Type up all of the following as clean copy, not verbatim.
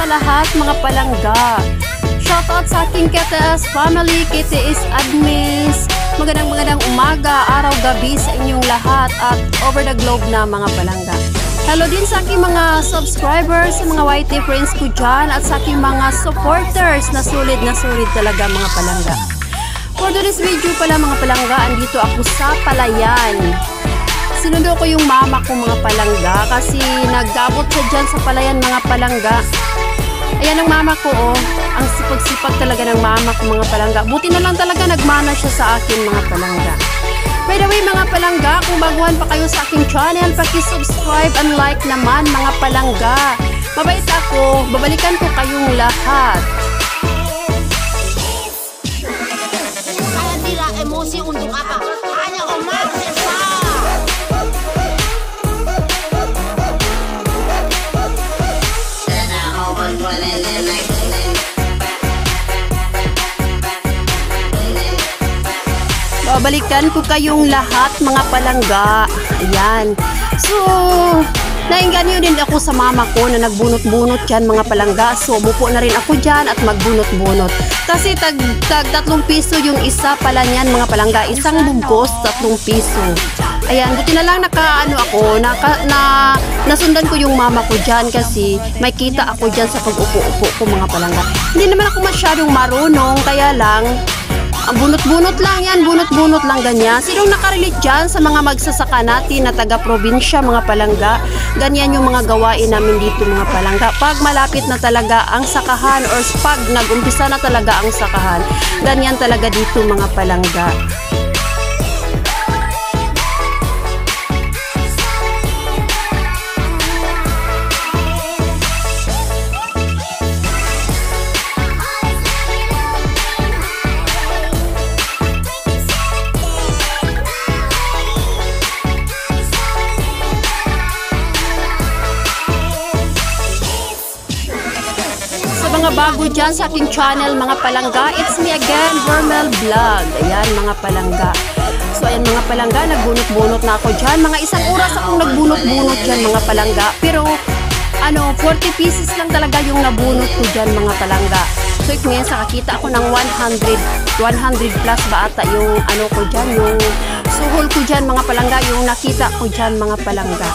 sa lahat mga palangga. Shoutout sa aking KTS family, KTS admins. Magandang umaga, araw, gabi sa inyong lahat at over the globe na mga palangga. Hello din sa aking mga subscribers, sa mga YT friends ko dyan at sa aking mga supporters na solid talaga mga palangga. For today's video pala mga palangga, andito ako sa Palayan. Sinundo ko yung mama ko mga palangga kasi nag-abot siya dyan sa Palayan mga palangga. Ayan ang mama ko oh, ang sipag-sipag talaga ng mama ko mga palangga. Buti na lang talaga nagmana siya sa akin mga palangga. By the way mga palangga, kung baguhan pa kayo sa aking channel, paki-subscribe and like naman mga palangga. Mabait ako, babalikan ko kayong lahat. Saya tidak emosi untuk apa, hanya Omar Desa. Babalikan ko kayong lahat mga palangga. Ayan. So, nainganyo din ako sa mama ko na nagbunot-bunot dyan mga palangga. So, bupo na rin ako dyan at magbunot-bunot. Kasi tag 3 piso yung isa pala niyan mga palangga. Isang bugos, 3 piso. Ayan, buti na lang nasundan ko yung mama ko dyan kasi may kita ako dyan sa pag-upo-upo ko mga palangga. Hindi naman ako masyadong marunong, kaya lang bunot-bunot lang yan, bunot-bunot lang ganyan. Sinong nakarelate dyan sa mga magsasaka natin na taga-probinsya mga palangga? Ganyan yung mga gawain namin dito mga palangga. Pag malapit na talaga ang sakahan or pag nag-umpisa na talaga ang sakahan, ganyan talaga dito mga palangga. Mga bago dyan sa aking channel mga palangga, it's me again, Vermel Vlog. Ayan mga palangga. So ayan mga palangga, nagbunot-bunot na ako dyan. Mga 1 oras akong nagbunot-bunot dyan mga palangga. Pero 40 pieces lang talaga yung nabunot ko dyan mga palangga. So it means nakakita ako ng 100 plus ba ata yung ko dyan, yung suhol ko dyan mga palangga, yung nakita ko dyan mga palangga.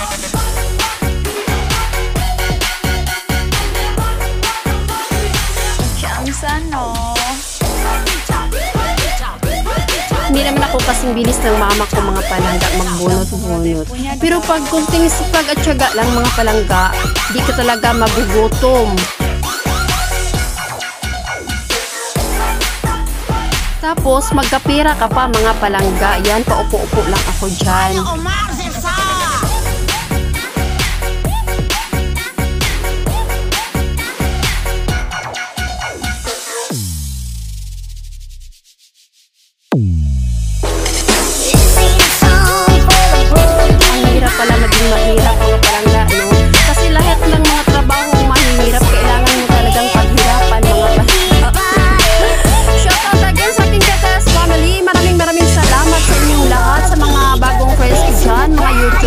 Hindi naman ako kasing bilis ng mama ko mga palangga magbunot-bunot. Pero pag kunting sipag at tiyaga lang mga palangga, di ka talaga magugutom. Tapos magkapira ka pa mga palangga. Yan, paupo-upo lang ako dyan.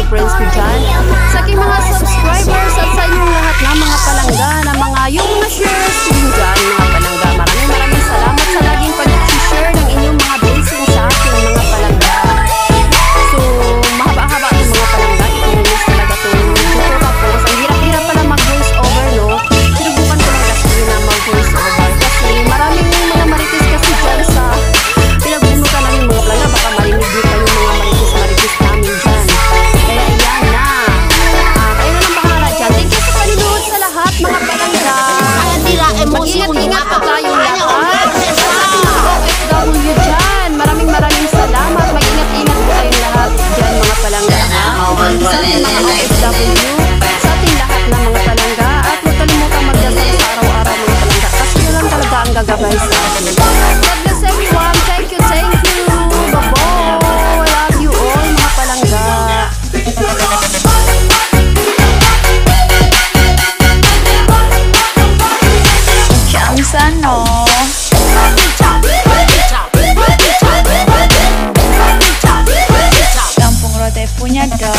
Friends ko dyan, sa aking mga subscribers at sa inyong lahat na mga palangga na mga yung mga shares ko din dyan mga palangga. Maraming salamat sa laging pag-share ng inyong mga blessings sa akin mga palangga. So mahaba-haba itong mga palangga, itulis talaga itong video ko. Tapos ang hirap-hirap pala mag-voice over no, sinubukan ko lang kasi na mag-voice over kasi maraming mga marites kasi dyan sa pinagbunutan namin mga palangga. Baka marinig din kayo mga marites namin dyan. Mga palangga, mag-ingat-ingat po tayong lahat. Sa ating mga OFW dyan, maraming salamat. Mag-ingat-ingat po tayong lahat dyan mga palangga. Sa ating mga OFW, sa ating lahat ng mga palangga. At huwag kalimutang magdasal sa araw-araw mga palangga. Kasi yun lang talaga ang gagabay sa atin. God bless everyone. Thank you. Bye-bye. Love you all mga palangga. Sano? Kampung Rote punya dong.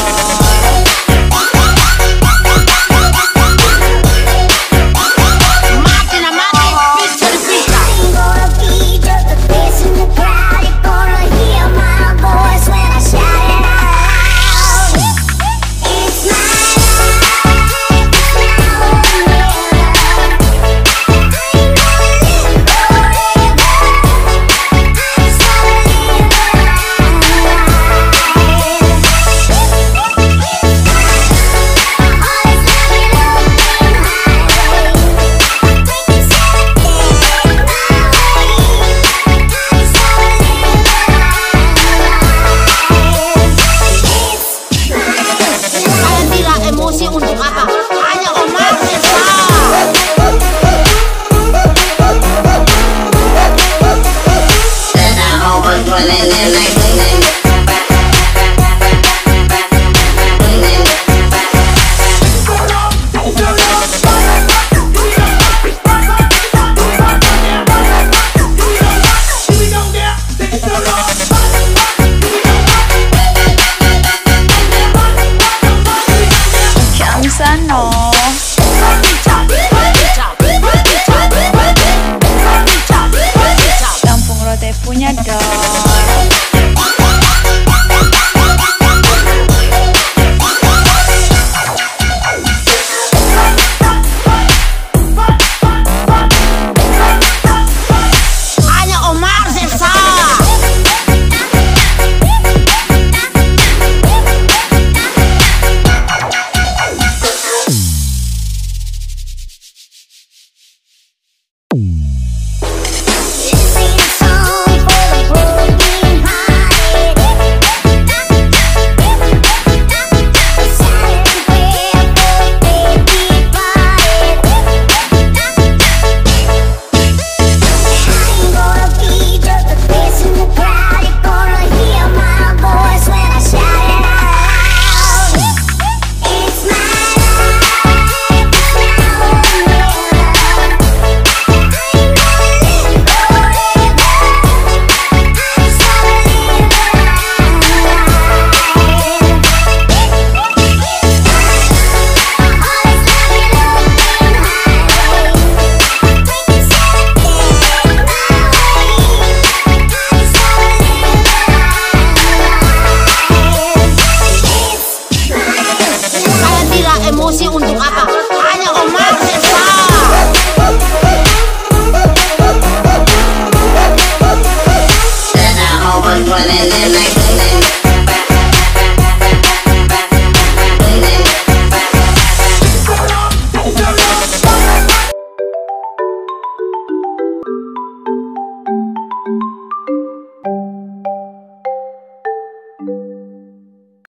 emosi untuk apa? Hanya Omar Esa. Kampung Rote punya dong. Hanya Omar Esa. Emosi untuk apa?